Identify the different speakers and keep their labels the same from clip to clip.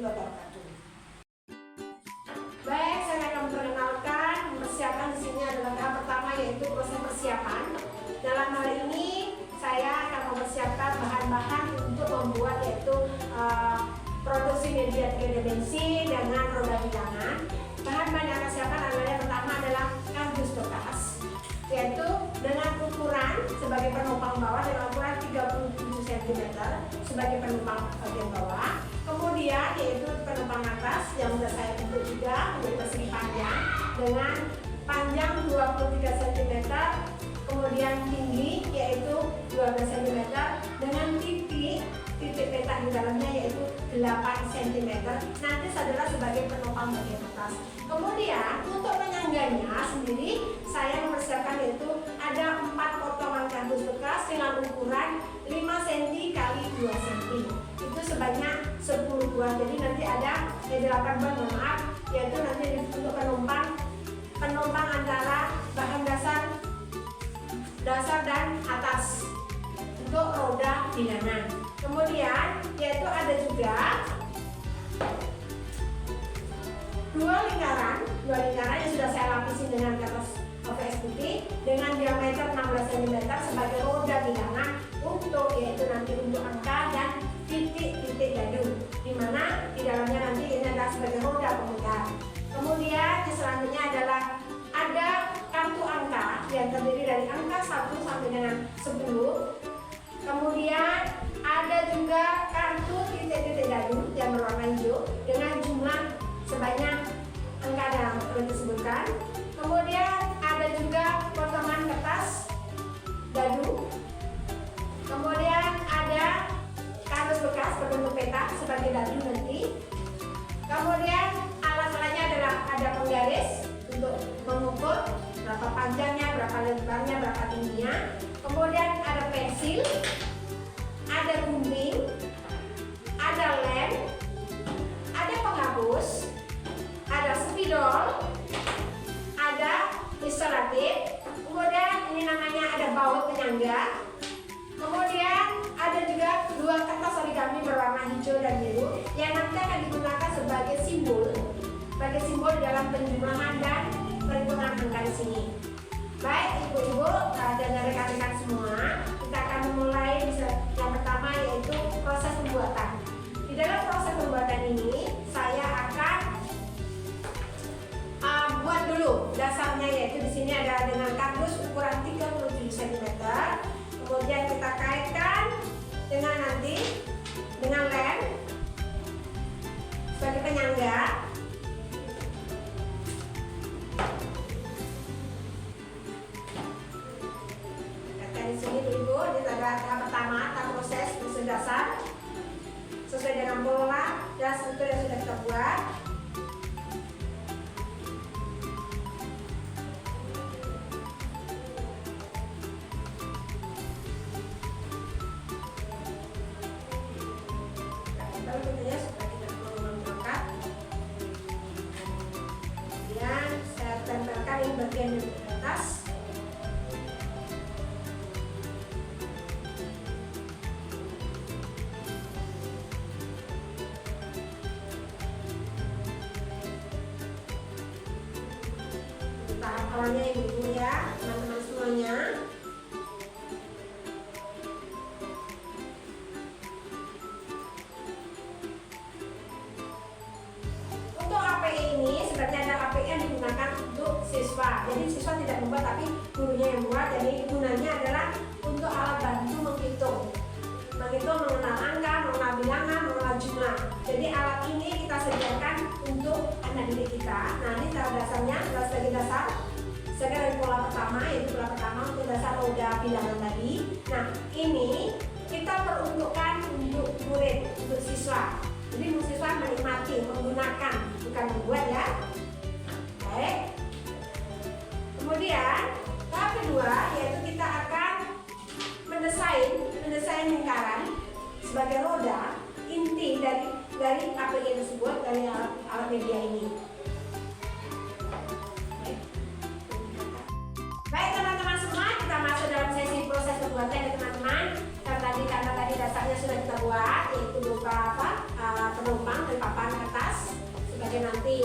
Speaker 1: wabarakatuh. Baik, saya akan memperkenalkan mempersiapkan di sini adalah tahap pertama, yaitu proses persiapan. Dalam hal ini saya akan mempersiapkan bahan-bahan untuk membuat yaitu produksi media 3 dimensi dengan roda bilangan. Bahan-bahan yang akan siapkan adalah yang pertama adalah kardus bekas, yaitu dengan ukuran sebagai penopang bawah dengan ukuran 37 cm sebagai penopang bagian bawah. Kemudian yaitu penopang atas yang sudah saya bentuk juga menjadi persegi panjang dengan panjang 23 cm, kemudian tinggi yaitu 12 cm dengan titik petak di dalamnya yaitu 8 cm. Nanti adalah sebagai penopang bagian atas. Kemudian untuk penyangganya sendiri saya mempersiapkan yaitu ada 4 potongan kardus bekas dengan ukuran 5 cm x 2 cm. Itu sebanyak 10 buah. Jadi nanti ada 8 buah, maaf, yaitu nanti untuk penopang antara bahan dasar dan atas untuk roda bilangan. Kemudian yaitu ada juga dua lingkaran yang sudah saya lapisi dengan kertas OVS putih dengan diameter 16 cm sebagai roda bilangan untuk yaitu nanti untuk angka dan titik-titik dadu, dimana di dalamnya nanti ini adalah sebagai roda pemutar. Kemudian yang selanjutnya adalah ada kartu angka yang terdiri dari angka 1 sampai dengan 10. Kemudian ada juga kartu titik-titik dadu yang berwarna hijau dengan jumlah sebanyak angka yang telah disebutkan. Kemudian ada juga potongan kertas dadu. Kemudian ada kardus bekas berbentuk petak sebagai dadu nanti. Kemudian alat-alatnya adalah ada penggaris untuk mengukur berapa panjangnya, berapa lebarnya, berapa tingginya. Kemudian ada pensil, ada gunting, ada lem, ada penghapus, ada spidol, ada ilustratif. Kemudian ini namanya ada baut penyangga. Kemudian ada juga 2 kertas origami berwarna hijau dan biru yang nanti akan digunakan sebagai simbol di dalam penjumlahan dan perhitungan angka di sini. Baik ibu-ibu dan rekan-rekan semua, kita akan memulai yang pertama yaitu proses pembuatan. Di dalam proses pembuatan ini saya akan buat dulu dasarnya, yaitu di sini ada dengan kardus ukuran 37 cm. Kemudian kita kaitkan dengan lem sebagai penyangga. Di sini ibu, ini ada tahap pertama, tahap proses proses dasar sesuai dengan pola dan struktur yang sudah kita buat. Bentuknya supaya kita mengangkat. Kemudian saya tempelkan ini bagian yang di atas. Tahap awalnya ibu ya, teman-teman semuanya. Untuk API ini sebenarnya ada API yang digunakan untuk siswa. Jadi siswa tidak membuat tapi gurunya yang buat. Jadi gunanya adalah untuk alat bantu menghitung mengenal angka, mengenal bilangan, mengenal jumlah. Jadi alat ini kita sediakan untuk anak didik kita. Nah ini cara dasarnya adalah sebagai dasar dari pola pertama, yaitu pola pertama untuk dasar roda bilangan tadi. Nah ini kita peruntukkan untuk murid, untuk siswa. Jadi siswa menikmati, menggunakan, bukan membuat ya. Baik. Kemudian tahap kedua yaitu kita akan mendesain lingkaran sebagai roda inti dari API tersebut, dari alat media ini. Baik teman-teman semua, kita masuk dalam sesi proses pembuatan ya teman-teman. Karena tadi dasarnya sudah kita buat, yaitu berupa penumpang dari papan sebagai nanti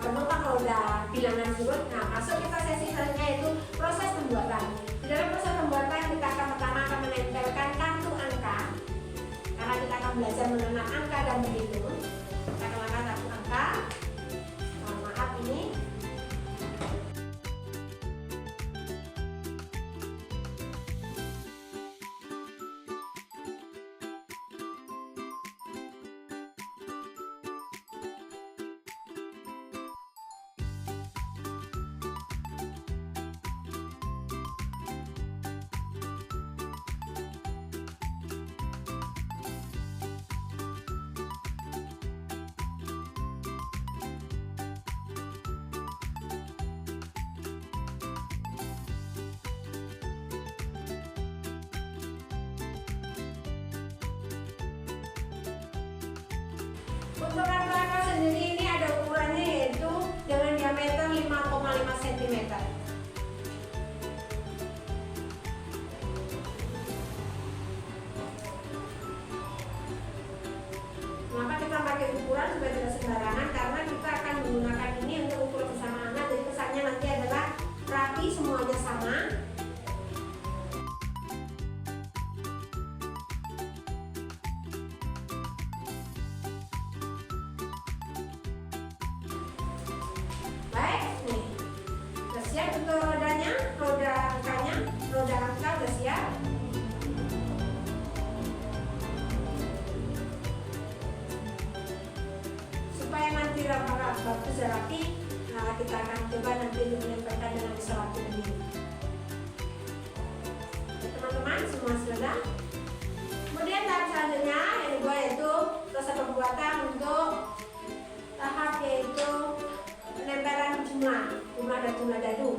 Speaker 1: penopang roda bilangan surut. Nah, masuk kita sesi selanjutnya yaitu proses pembuatan. Di dalam proses pembuatan kita pertama akan menempelkan kartu angka, karena kita akan belajar mengenal angka dan berhitung. Kita kenakan kartu angka. Mohon maaf ini. Untuk kartu angka sendiri ini ada ukurannya yaitu dengan diameter 5,5 cm. Kenapa kita pakai ukuran supaya tidak sembarangan? Karena kita akan menggunakan ini untuk ukur bersama anak. Jadi kesannya nanti adalah rapi, semuanya sama. Siap untuk rodanya, roda angkanya, roda angka sudah siap. Supaya nanti bagus dan rapi, kita akan coba nanti menempelkan dengan selaput ini. Teman-teman semua sudah. Kemudian tahap selanjutnya yang kedua yaitu proses pembuatan untuk tahap yaitu penempelan jumlah dan jumlah dadu.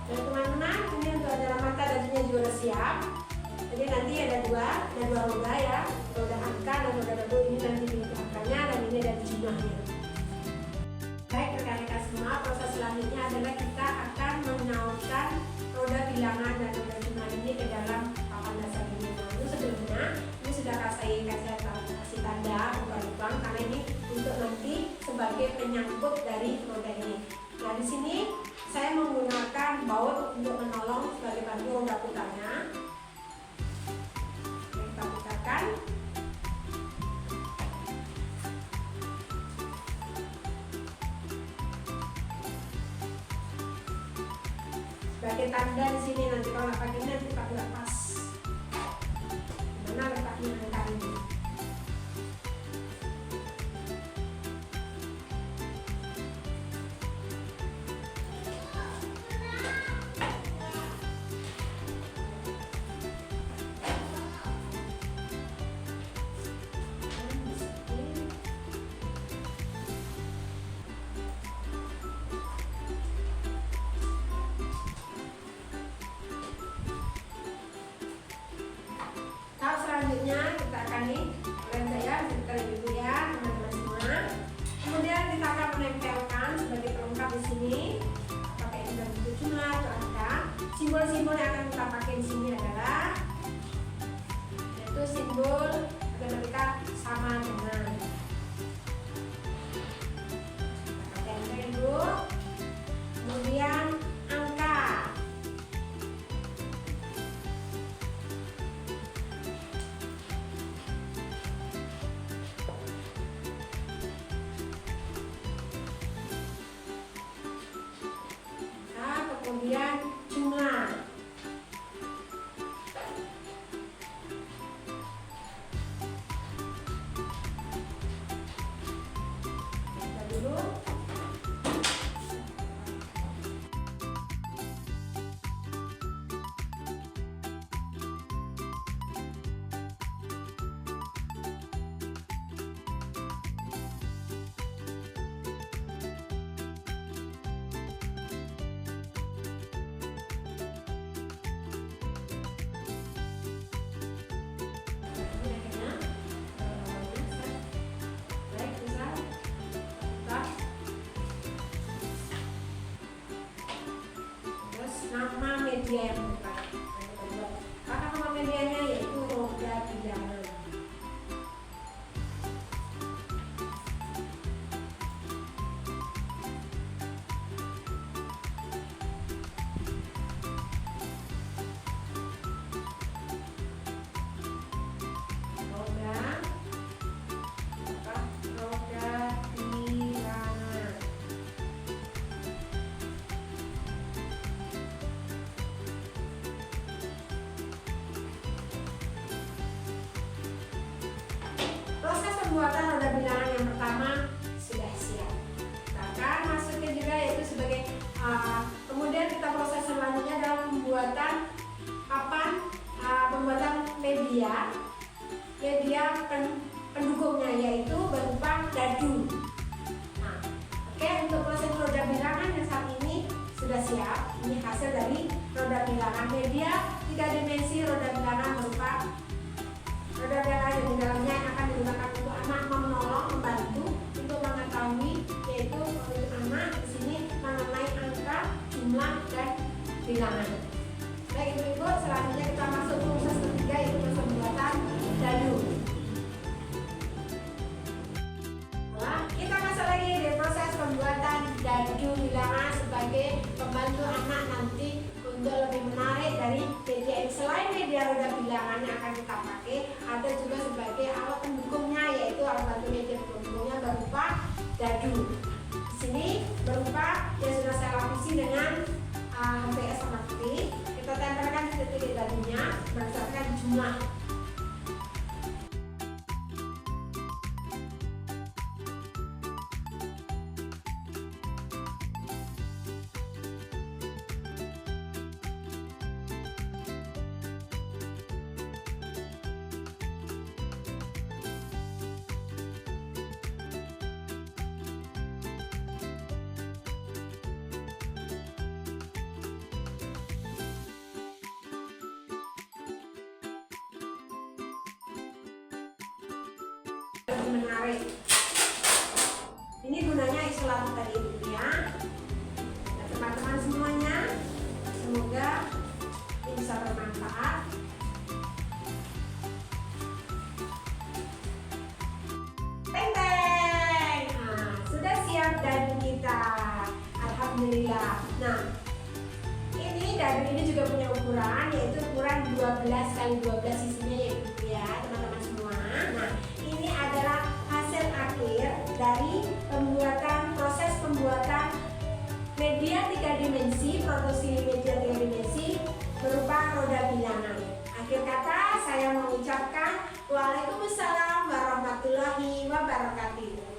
Speaker 1: Nah teman-teman, ini untuk adalah mata dadunya juga sudah siap. Jadi nanti ada dua roda ya, roda angka dan roda dadu. Ini nanti di angkanya dan ini dari jumlahnya. Baik rekan-rekan semua, proses selanjutnya adalah kita akan menautkan roda bilangan dan roda jumlah ini ke dalam papan dasar ini. Lalu sebelumnya ini sudah kasih tanda lubang karena ini untuk nanti sebagai penyangkut dari roda ini. Nah di sini saya menggunakan baut untuk menolong sebagai bantu roda putarnya. Kita putarkan. Sebagai tanda di sini nanti kalau nggak pakai ini nanti pakai lepas. Mana letaknya angka ini? Selanjutnya kita akan nih, kalian saya sebentar dulu ya teman-teman semua. Kemudian kita akan menempelkan sebagai pelengkap di sini pakai bentuk jumlah atau angka. Simbol-simbol yang akan kita pakai di sini adalah yaitu simbol matematika sama dengan. Kita tempel dulu. Kemudian angka. kemudian jumlah. Kita dulu. Nama media yang buka. Maka nama medianya yaitu roda bilangan. Pembuatan roda bilangan yang pertama sudah siap. Kita akan masukkan juga yaitu sebagai kemudian kita proses selanjutnya adalah pembuatan papan, pembuatan media pendukungnya yaitu berupa dadu. Nah, oke, untuk proses roda bilangan yang saat ini sudah siap. Ini hasil dari roda bilangan media 3 dimensi roda bilangan berupa roda bilangan yang di dalamnya akan digunakan untuk anak menolong, membantu untuk mengetahui yaitu untuk anak di sini mengenai angka, jumlah dan bilangan. Baik ibu-ibu, selanjutnya kita masuk proses ketiga yaitu pembuatan dadu. Nah, kita masuk lagi di proses pembuatan dadu bilangan sebagai pembantu anak nanti untuk lebih menarik dari media ini. Selain media roda bilangan yang akan kita pakai, ada juga sebagai alat pendukungnya yaitu alat bantu media pendukungnya berupa dadu. Di sini berupa yang sudah saya lapisi dengan HPS warna putih. Kita tempelkan titik-titik dadunya berdasarkan jumlah. Lebih menarik. Ini gunanya isolator tadi ibu ya. Nah, teman-teman semuanya, semoga ini bisa bermanfaat. Teng-teng. Nah, sudah siap dadu kita. Alhamdulillah. Nah, ini dadu ini juga punya ukuran yaitu ukuran 12 kali 12 sisinya yaitu ya teman-teman semua. Nah, ini adalah hasil akhir dari proses pembuatan media 3 dimensi, produksi media 3 dimensi berupa roda bilangan. Akhir kata saya mengucapkan Waalaikumsalam warahmatullahi wabarakatuh.